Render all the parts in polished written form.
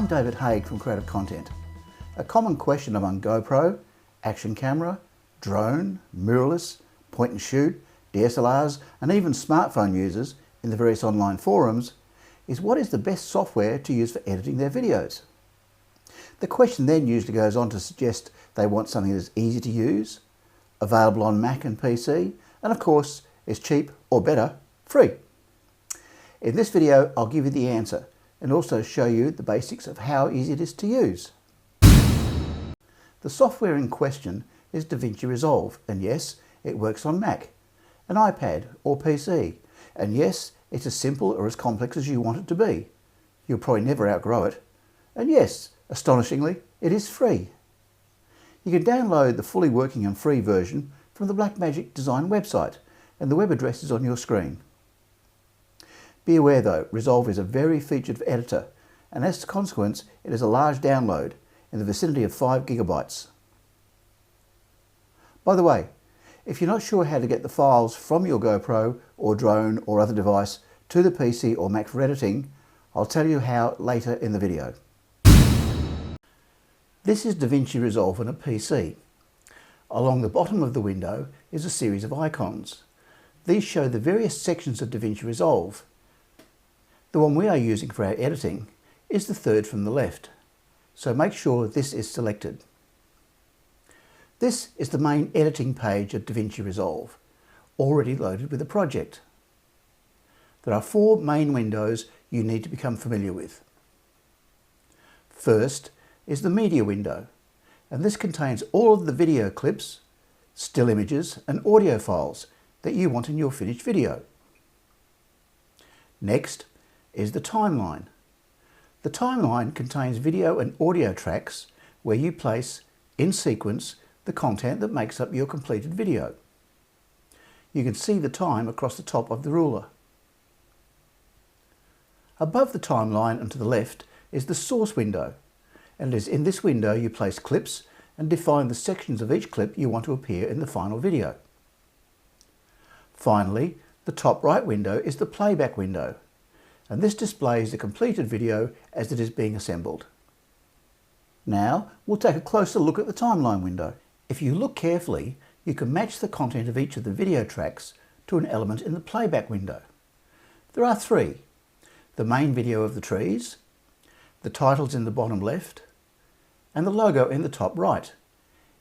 David Haig from Creative Content. A common question among GoPro, action camera, drone, mirrorless, point and shoot, DSLRs and even smartphone users in the various online forums is what is the best software to use for editing their videos? The question then usually goes on to suggest they want something that is easy to use, available on Mac and PC, and of course is cheap or better, free. In this video I'll give you the answer and also show you the basics of how easy it is to use. The software in question is DaVinci Resolve, and yes, it works on Mac, an iPad or PC, and yes, it's as simple or as complex as you want it to be. You'll probably never outgrow it, and yes, astonishingly, it is free. You can download the fully working and free version from the Blackmagic Design website, and the web address is on your screen. Be aware though, Resolve is a very featured editor, and as a consequence it is a large download in the vicinity of 5 GB. By the way, if you're not sure how to get the files from your GoPro or drone or other device to the PC or Mac for editing, I'll tell you how later in the video. This is DaVinci Resolve on a PC. Along the bottom of the window is a series of icons. These show the various sections of DaVinci Resolve. The one we are using for our editing is the third from the left, so make sure this is selected. This is the main editing page of DaVinci Resolve, already loaded with a project. There are 4 main windows you need to become familiar with. First is the media window, and this contains all of the video clips, still images and audio files that you want in your finished video. Next is the timeline. The timeline contains video and audio tracks where you place in sequence the content that makes up your completed video. You can see the time across the top of the ruler. Above the timeline and to the left is the source window, and it is in this window you place clips and define the sections of each clip you want to appear in the final video. Finally, the top right window is the playback window, and this displays the completed video as it is being assembled. Now we'll take a closer look at the timeline window. If you look carefully, you can match the content of each of the video tracks to an element in the playback window. There are 3: the main video of the trees, the titles in the bottom left, and the logo in the top right.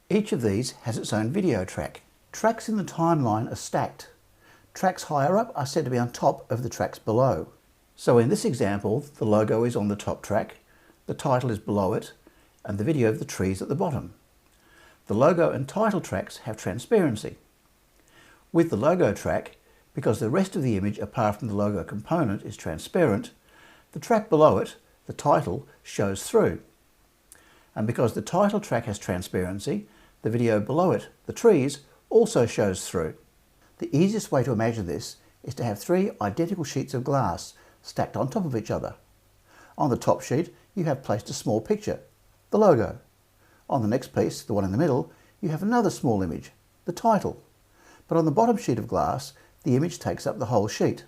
Each of these has its own video track. Tracks in the timeline are stacked. Tracks higher up are said to be on top of the tracks below. So in this example, the logo is on the top track, the title is below it, and the video of the trees at the bottom. The logo and title tracks have transparency. With the logo track, because the rest of the image apart from the logo component is transparent, the track below it, the title, shows through. And because the title track has transparency, the video below it, the trees, also shows through. The easiest way to imagine this is to have 3 identical sheets of glass stacked on top of each other. On the top sheet you have placed a small picture, the logo. On the next piece, the one in the middle, you have another small image, the title. But on the bottom sheet of glass, the image takes up the whole sheet.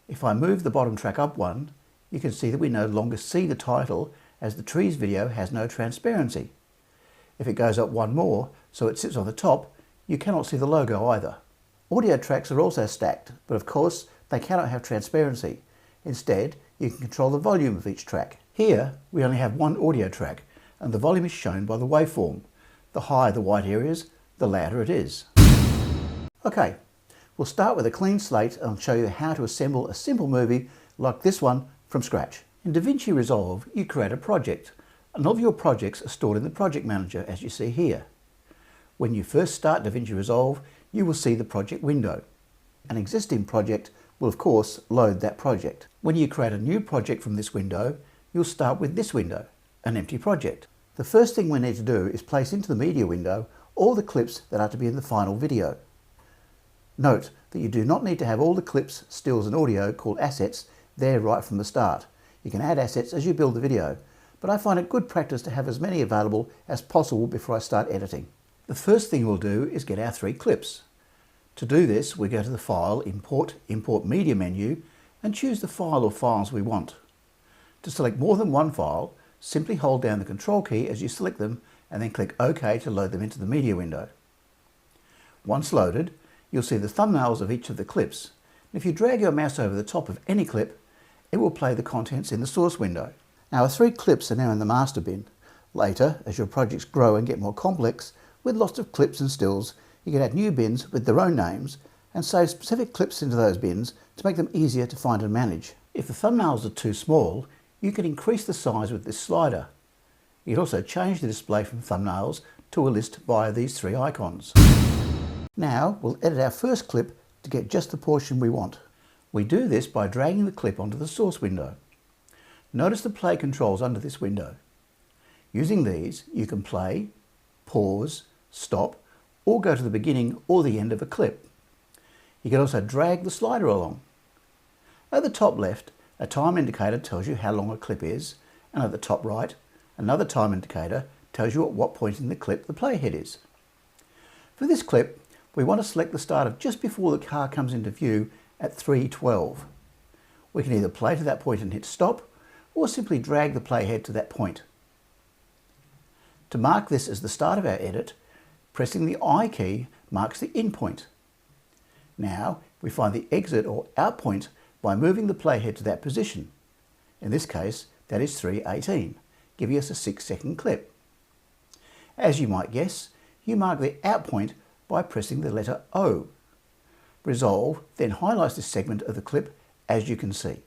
If I move the bottom track up one, you can see that we no longer see the title as the trees video has no transparency. If it goes up one more, so it sits on the top, you cannot see the logo either. Audio tracks are also stacked, but of course they cannot have transparency. Instead, you can control the volume of each track. Here, we only have one audio track, and the volume is shown by the waveform. The higher the white areas, the louder it is. Okay, we'll start with a clean slate and I'll show you how to assemble a simple movie like this one from scratch. In DaVinci Resolve, you create a project, and all of your projects are stored in the Project Manager as you see here. When you first start DaVinci Resolve, you will see the project window. An existing project will of course load that project. When you create a new project from this window, you'll start with this window, an empty project. The first thing we need to do is place into the media window all the clips that are to be in the final video. Note that you do not need to have all the clips, stills and audio called assets there right from the start. You can add assets as you build the video, but I find it good practice to have as many available as possible before I start editing. The first thing we'll do is get our 3 clips. To do this, we go to the File, Import Media menu and choose the file or files we want. To select more than one file, simply hold down the Control key as you select them and then click OK to load them into the media window. Once loaded, you'll see the thumbnails of each of the clips. If you drag your mouse over the top of any clip, it will play the contents in the source window. Now our 3 clips are now in the master bin. Later, as your projects grow and get more complex, with lots of clips and stills, you can add new bins with their own names and save specific clips into those bins to make them easier to find and manage. If the thumbnails are too small, you can increase the size with this slider. You can also change the display from thumbnails to a list via these 3 icons. Now we'll edit our first clip to get just the portion we want. We do this by dragging the clip onto the source window. Notice the play controls under this window. Using these, you can play, pause, stop, or go to the beginning or the end of a clip. You can also drag the slider along. At the top left, a time indicator tells you how long a clip is, and at the top right, another time indicator tells you at what point in the clip the playhead is. For this clip, we want to select the start of just before the car comes into view at 3:12. We can either play to that point and hit stop, or simply drag the playhead to that point. To mark this as the start of our edit, pressing the I key marks the in point. Now we find the exit or out point by moving the playhead to that position. In this case, that is 3:18, giving us a 6-second clip. As you might guess, you mark the out point by pressing the letter O. Resolve then highlights this segment of the clip, as you can see.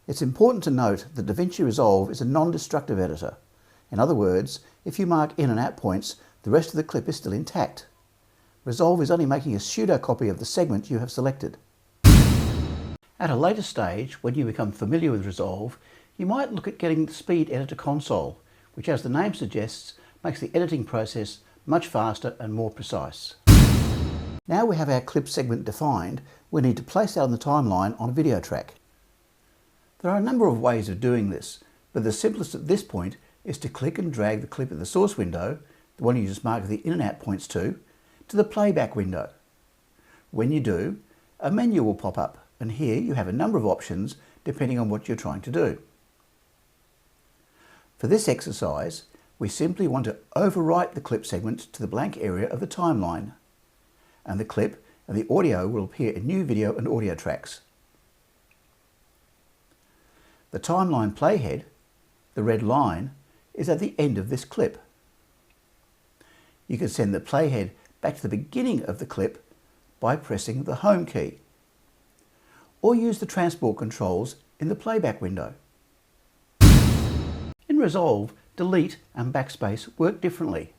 It's important to note that DaVinci Resolve is a non-destructive editor. In other words, if you mark in and out points, the rest of the clip is still intact. Resolve is only making a pseudo copy of the segment you have selected. At a later stage, when you become familiar with Resolve, you might look at getting the Speed Editor console, which, as the name suggests, makes the editing process much faster and more precise. Now we have our clip segment defined, we need to place that on the timeline on a video track. There are a number of ways of doing this, but the simplest at this point is to click and drag the clip in the source window, the one you just marked the in and out points to the playback window. When you do, a menu will pop up, and here you have a number of options depending on what you're trying to do. For this exercise, we simply want to overwrite the clip segment to the blank area of the timeline, and the clip and the audio will appear in new video and audio tracks. The timeline playhead, the red line, is at the end of this clip. You can send the playhead back to the beginning of the clip by pressing the home key, or use the transport controls in the playback window. In Resolve, delete and backspace work differently.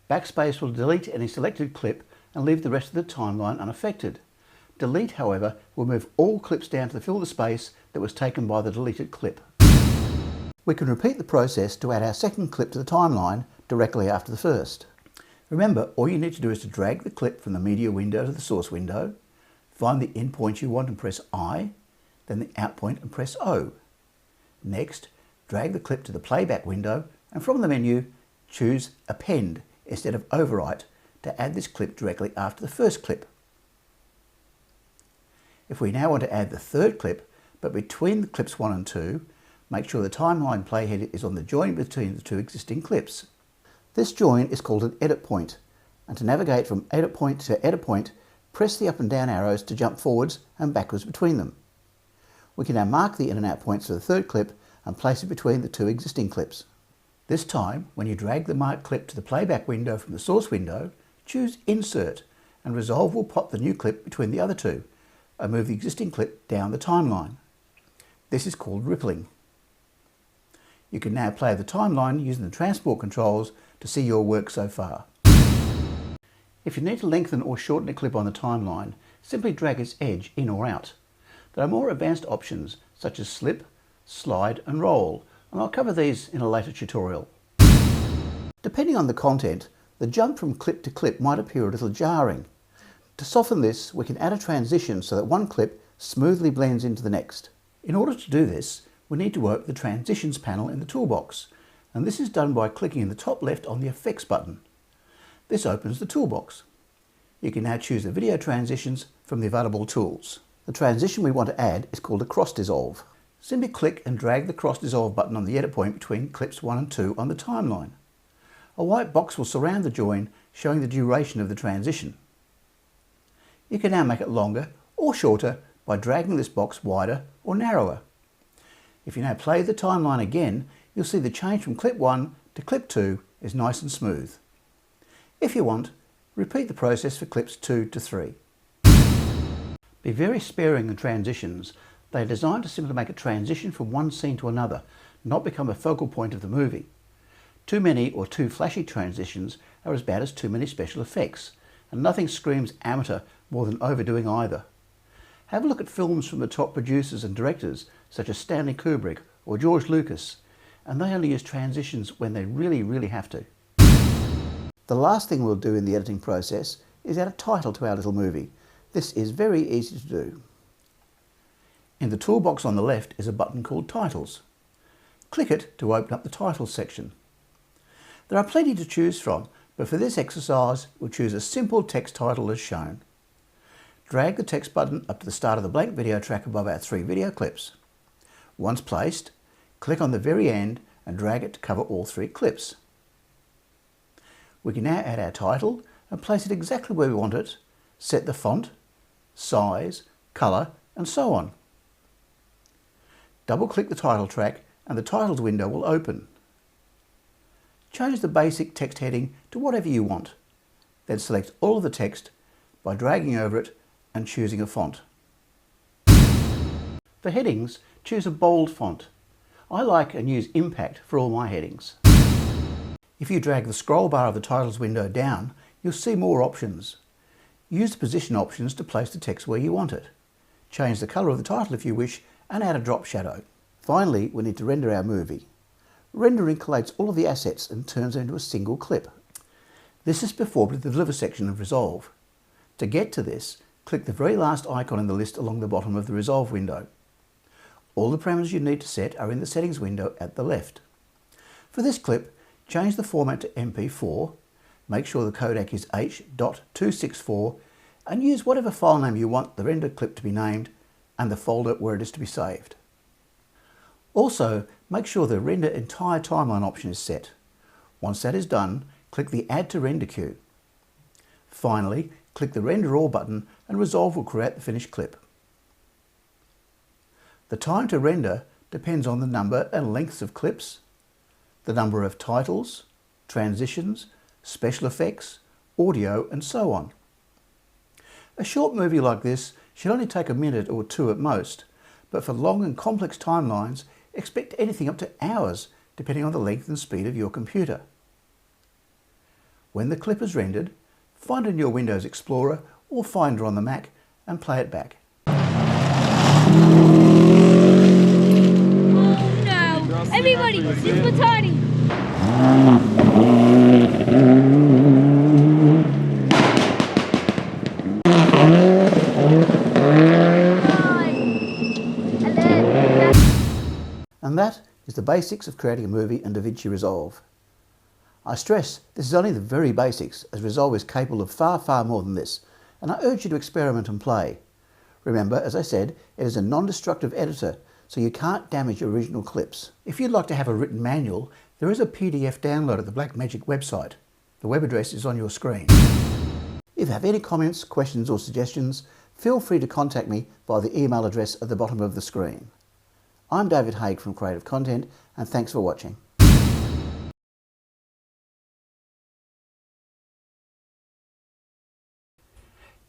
Backspace will delete any selected clip and leave the rest of the timeline unaffected. Delete, however, will move all clips down to fill the space that was taken by the deleted clip. We can repeat the process to add our second clip to the timeline directly after the first. Remember, all you need to do is to drag the clip from the media window to the source window, find the in point you want and press I, then the out point and press O. Next, drag the clip to the playback window, and from the menu, choose Append instead of Overwrite to add this clip directly after the first clip. If we now want to add the third clip, but between the clips 1 and 2, make sure the timeline playhead is on the join between the 2 existing clips. This join is called an edit point, and to navigate from edit point to edit point, press the up and down arrows to jump forwards and backwards between them. We can now mark the in and out points for the third clip and place it between the 2 existing clips. This time, when you drag the marked clip to the playback window from the source window, choose Insert, and Resolve will pop the new clip between the other 2 and move the existing clip down the timeline. This is called rippling. You can now play the timeline using the transport controls to see your work so far. If you need to lengthen or shorten a clip on the timeline, simply drag its edge in or out. There are more advanced options such as slip, slide and roll, and I'll cover these in a later tutorial. Depending on the content, the jump from clip to clip might appear a little jarring. To soften this, we can add a transition so that one clip smoothly blends into the next. In order to do this, we need to work the Transitions panel in the toolbox, and this is done by clicking in the top left on the Effects button. This opens the toolbox. You can now choose the video transitions from the available tools. The transition we want to add is called a cross dissolve. Simply click and drag the cross dissolve button on the edit point between clips 1 and 2 on the timeline. A white box will surround the join, showing the duration of the transition. You can now make it longer or shorter by dragging this box wider or narrower. If you now play the timeline again, you'll see the change from clip 1 to clip 2 is nice and smooth. If you want, repeat the process for clips 2 to 3. Be very sparing in transitions. They are designed to simply make a transition from one scene to another, not become a focal point of the movie. Too many or too flashy transitions are as bad as too many special effects, and nothing screams amateur more than overdoing either. Have a look at films from the top producers and directors such as Stanley Kubrick or George Lucas, and they only use transitions when they really have to. The last thing we'll do in the editing process is add a title to our little movie. This is very easy to do. In the toolbox on the left is a button called Titles. Click it to open up the Titles section. There are plenty to choose from, but for this exercise we'll choose a simple text title as shown. Drag the text button up to the start of the blank video track above our 3 video clips. Once placed, click on the very end and drag it to cover all 3 clips. We can now add our title and place it exactly where we want it, set the font, size, colour and so on. Double click the title track and the titles window will open. Change the basic text heading to whatever you want, then select all of the text by dragging over it and choosing a font. For headings, choose a bold font. I like and use Impact for all my headings. If you drag the scroll bar of the titles window down, you'll see more options. Use the position options to place the text where you want it. Change the colour of the title if you wish and add a drop shadow. Finally, we need to render our movie. Rendering collates all of the assets and turns them into a single clip. This is performed in the Deliver section of Resolve. To get to this, click the very last icon in the list along the bottom of the Resolve window. All the parameters you need to set are in the Settings window at the left. For this clip, change the format to MP4, make sure the codec is H.264 and use whatever file name you want the rendered clip to be named and the folder where it is to be saved. Also, make sure the Render Entire Timeline option is set. Once that is done, click the Add to Render queue. Finally, click the Render All button and Resolve will create the finished clip. The time to render depends on the number and lengths of clips, the number of titles, transitions, special effects, audio and so on. A short movie like this should only take a minute or 2 at most, but for long and complex timelines, expect anything up to hours depending on the length and speed of your computer. When the clip is rendered, find it in your Windows Explorer or Finder on the Mac and play it back. Oh no! Everybody, it's Matani! And that is the basics of creating a movie in DaVinci Resolve. I stress this is only the very basics, as Resolve is capable of far more than this, and I urge you to experiment and play. Remember, as I said, it is a non-destructive editor, so you can't damage your original clips. If you'd like to have a written manual, there is a PDF download at the Blackmagic website. The web address is on your screen. If you have any comments, questions or suggestions, feel free to contact me via the email address at the bottom of the screen. I'm David Haig from Creative Content, and thanks for watching.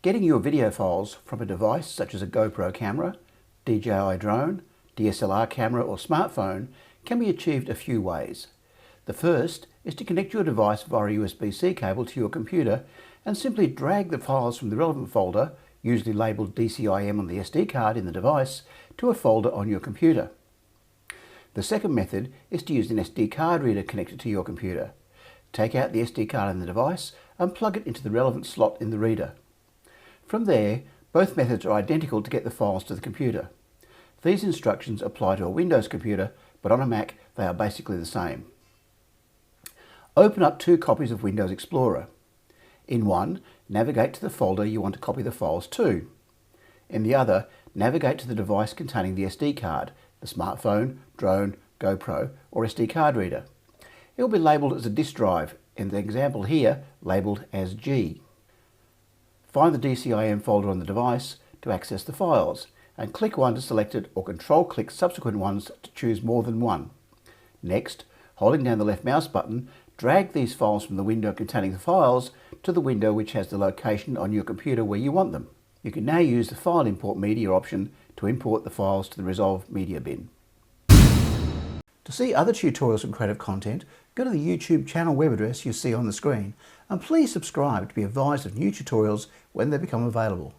Getting your video files from a device such as a GoPro camera, DJI drone, DSLR camera or smartphone can be achieved a few ways. The first is to connect your device via a USB-C cable to your computer and simply drag the files from the relevant folder, usually labelled DCIM on the SD card in the device, to a folder on your computer. The second method is to use an SD card reader connected to your computer. Take out the SD card in the device and plug it into the relevant slot in the reader. From there, both methods are identical to get the files to the computer. These instructions apply to a Windows computer, but on a Mac they are basically the same. Open up 2 copies of Windows Explorer. In one, navigate to the folder you want to copy the files to. In the other, navigate to the device containing the SD card, the smartphone, drone, GoPro or SD card reader. It will be labelled as a disk drive, in the example here labelled as G. Find the DCIM folder on the device to access the files and click one to select it or control-click subsequent ones to choose more than one. Next, holding down the left mouse button, drag these files from the window containing the files to the window which has the location on your computer where you want them. You can now use the File Import Media option to import the files to the Resolve media bin. To see other tutorials and creative content, go to the YouTube channel web address you see on the screen and please subscribe to be advised of new tutorials when they become available.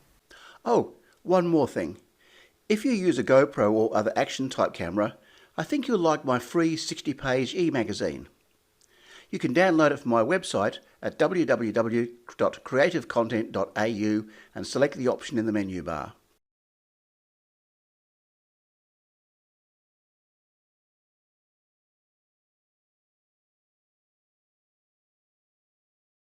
Oh, one more thing. If you use a GoPro or other action type camera, I think you'll like my free 60-page e-magazine. You can download it from my website at www.creativecontent.au and select the option in the menu bar.